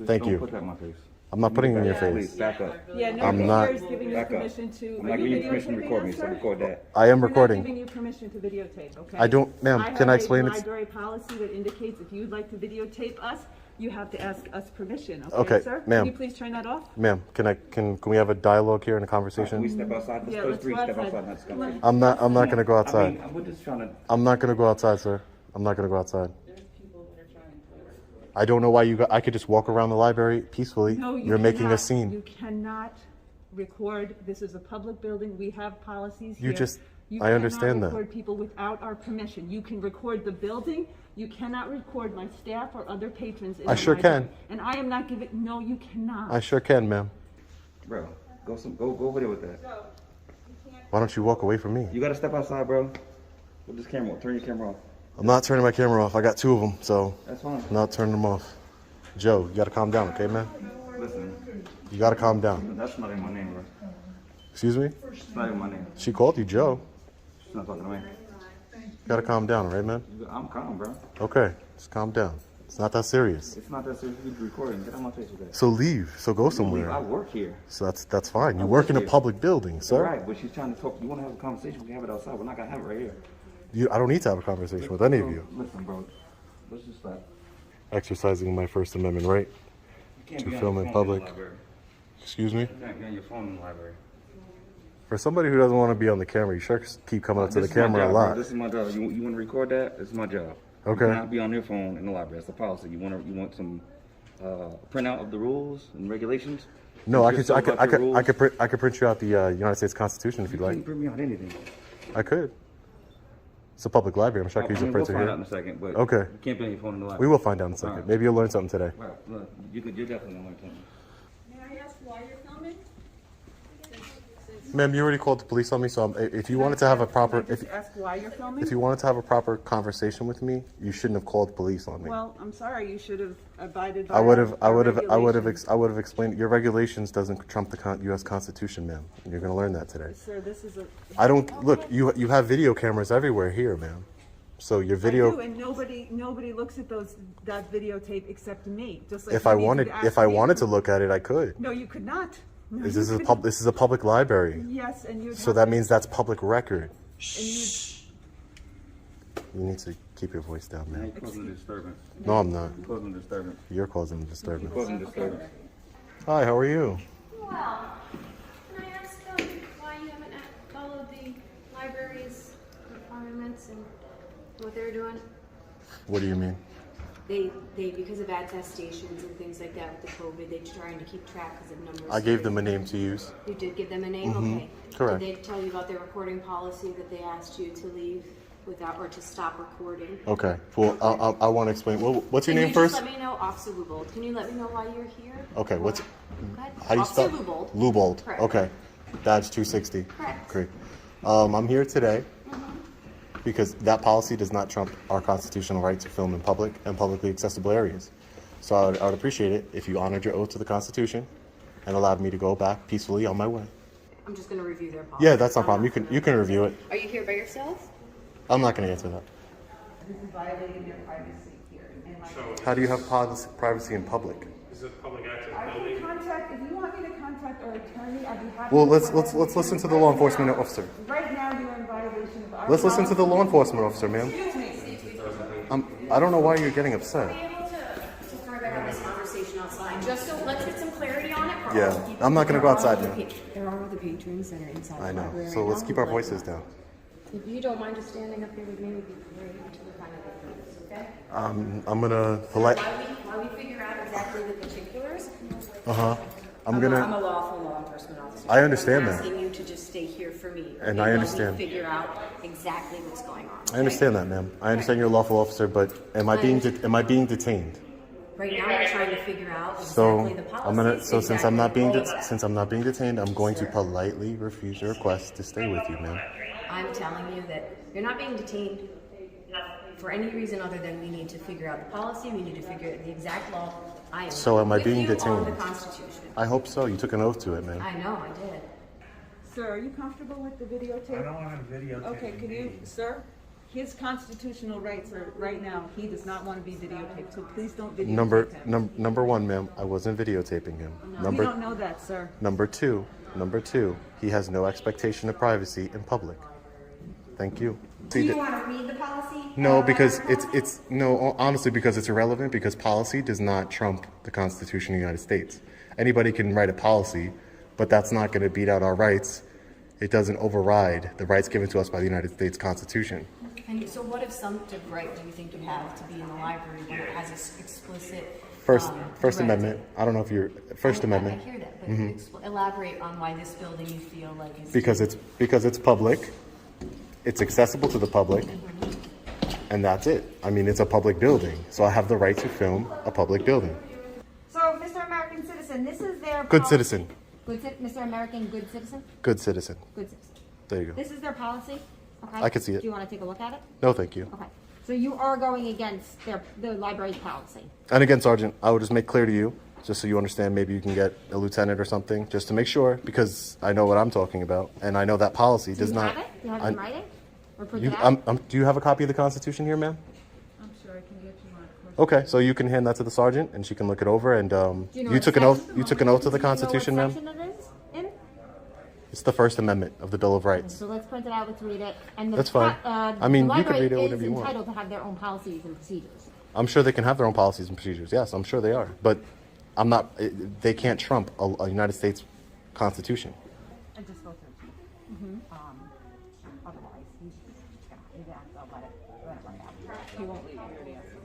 Thank Don't you. put that in my face. I'm not putting it in your Please, face. back up. Yeah, I'm nobody not- here is giving you Back up. permission to. I'm Are not you giving you permission to videotaping record me, us, so sir? record that. I am We're recording. not giving you permission to videotape, okay? I don't, ma'am. Can I explain I it? have a library policy that indicates if you'd like to videotape us, you have to ask us permission, Okay, okay, sir? ma'am. Can you please turn that off? Ma'am, can we have a dialogue here and a Can we conversation? step outside? Yeah, Let's let's three go step outside. outside, not Come on. discuss. I'm not gonna go I outside. mean, we're just trying to. I'm not gonna go outside, sir. I'm not gonna go outside. There's people that are trying to. I don't know why I could just walk around the library peacefully. No, You're making a cannot. scene. You cannot record. This is a public building. We have policies here. You I understand cannot that. record people without our permission. You can record the building. You cannot record my staff or other patrons in I the sure library. can. And I am not giving. No, you cannot. I sure can, ma'am. Bro, go over there with that. Why don't you walk away from me? You gotta step outside, bro. With this camera, turn your camera off. I'm not turning my camera off. I got 2 of them, so That's fine. I'm not turning them off. Joe, you gotta calm down, okay, man? Listen, You gotta calm down. that's not even my name, bro. Excuse me? It's not even my name. She called you Joe. She's not talking to me. You gotta calm down, all right, man? I'm calm, bro. Okay, just calm down. It's not that serious. It's not that serious. You recording. Get out my face with that. So leave. So go I somewhere. work here. So that's fine. You I work in a work here. public building, sir. Right, but she's trying to talk. You want to have a conversation? We can have it outside. We're not gonna have it right here. I don't need to have a conversation with any of you. Listen, bro. Let's just stop. Exercising my First Amendment right. You can't To be on film your in phone public. the library. Excuse me? You can't be on your phone in the library. For somebody who doesn't want to be on the camera, you sure keep coming up to the This is my camera job, a bro. lot. This is my job. You want to record that? This is my job. Okay. You cannot be on your phone in the library. That's the policy. You want some printout of the rules and regulations? No, I Just could about your rules. I could print you out the United States Constitution if you'd You like. can't print me out anything. I could. It's a public library. I'm sure I could use a We'll printer find out in here. a second, but Okay. you can't be on your phone in the We library. will find out in a second. Alright. Maybe you'll learn something today. Right, look, you're definitely gonna learn something. May I ask why you're filming? Ma'am, you already called the police on me, so if you wanted to have a proper Just ask why you're filming? if you wanted to have a proper conversation with me, you shouldn't have called police on me. Well, I'm sorry. You should have abided by I would have our regulations. explained. Your regulations doesn't trump the U.S. Constitution, ma'am. And you're going to learn that today. Sir, this is a. I don't look. You have video cameras everywhere here, ma'am. So your I video. do, and nobody looks at that videotape except me. Just like If you I need wanted, to ask if I me. wanted to look at it, I could. No, you could not. No, This you is a couldn't. this is a public library. Yes, and you. So that means that's public record. And you. You need to keep your voice down, Now man. you're causing a disturbance. No, I'm not. You're causing a disturbance. You're causing a You're disturbance. causing a disturbance. Hi, how are you? Well, can I ask why you haven't followed the library's requirements and what they're doing? What do you mean? They because of attestations and things like that with the COVID, they're trying to keep track because of numbers. I gave them a name to use. You did give them a name, okay? correct. Did they tell you about their recording policy that they asked you to leave without or to stop recording? Okay. Well, I want to explain. Well, what's your Can name you first? just let me know, Officer Lubold. Can you let me know why you're here? Okay. What's Go ahead. how do you Officer spell? Lubold. Lubold. Correct. Okay. Badge 260. Correct. Great. I'm here today because that policy does not trump our constitutional right to film in public and publicly accessible areas. So I would appreciate it if you honored your oath to the Constitution and allowed me to go back peacefully on my way. I'm just going to review their policy. Yeah, that's no problem. You can review it. Are you here by yourself? I'm not going to answer that. This is violating your privacy here. How do you have privacy in public? This is a public access I building. can contact, if you want me to contact our attorney, I'd be happy. Well, to let's contact listen to you. the law enforcement officer. Right now, you're in violation of our. Let's listen to the law enforcement officer, ma'am. Excuse me. I don't know why you're getting upset. Be able to further have this conversation outside, just so let's get some clarity on it. for all Yeah, the people. I'm not gonna go outside There are now. other There are other patrons that are inside I the know. library So right let's now keep who our would like voices that. down. If you don't mind just standing up here with me, it'd be great until we find out the difference, okay? I'm gonna polite. While we figure out exactly the particulars. I'm I'm gonna. a lawful law enforcement officer. I understand I'm that. asking you to just stay here for me. And okay, I while we understand. figure out exactly what's going on. I understand that, ma'am. I understand you're a lawful officer, but am I being detained? Right now, we're trying to figure out So exactly the policies. I'm gonna. So since I'm not being exactly. since I'm not being detained, I'm going to politely refuse your request to stay with you, ma'am. I'm telling you that you're not being detained for any reason other than we need to figure out the policy, we need to figure out the exact law. I am So am I with being you on detained? the Constitution. I hope so. You took an oath to it, ma'am. I know, I did. Sir, are you comfortable with the videotape? I don't want to videotape. Okay, can you, sir? His constitutional rights are, right now, he does not want to be videotaped, so please don't videotape him. Number one, ma'am, I wasn't videotaping him. We don't know that, sir. Number two, he has no expectation of privacy in public. Thank you. Do you want to read the policy? No, because it's no, honestly, because it's irrelevant, because policy does not trump the Constitution of the United States. Anybody can write a policy, but that's not going to beat out our rights. It doesn't override the rights given to us by the United States Constitution. And so what substantive right do you think you have to be in the library when it has this explicit First right? Amendment. I don't know if you're First Amendment. I hear that, but elaborate on why this building you feel like is Because it's public, it's accessible to the public, and that's it. I mean, it's a public building, so I have the right to film a public building. So, Mr. American citizen, this is their Good policy. citizen. Mr. American good citizen? Good citizen. Good citizen. There you go. This is their policy? Okay. I can see it. Do you want to take a look at it? No, thank you. Okay. So you are going against the library's policy? And again, Sergeant, I would just make clear to you, just so you understand, maybe you can get a lieutenant or something, just to make sure, because I know what I'm talking about, and I know that policy does Do you not. have it? Do you have it in writing? Or print You, it out? do you have a copy of the Constitution here, ma'am? I'm sure I can get you one, of course. Okay, so you can hand that to the sergeant, and she can look it over. And Do you know you what took an oath. section? You took an oath to the Do you know what Constitution, ma'am. section it is in? It's the First Amendment of the Bill of Rights. So let's print it out, let's read it. And That's fine. I mean, you can read it whenever you want. The library is entitled to have their own policies and procedures. I'm sure they can have their own policies and procedures. Yes, I'm sure they are. But I'm not. They can't trump a United States Constitution. And just go through. Otherwise, he's gonna have to let it run out. He won't leave, we already asked him.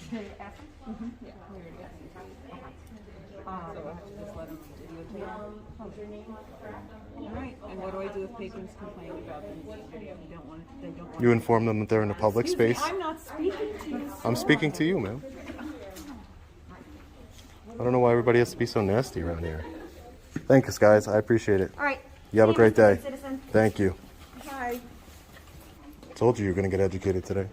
Can you ask him? Yeah, we already asked him. Okay. So I have to just let him videotape. All right, and what do I do if patrons complain about the video? They don't want. You inform them that they're in a public Excuse me, space. I'm not speaking to you. I'm speaking to you, ma'am. I don't know why everybody has to be so nasty around here. Thanks, guys. I appreciate it. All right. You have a See great Mr. day. Citizen. Thank you. Hi. Told you you're going to get educated today.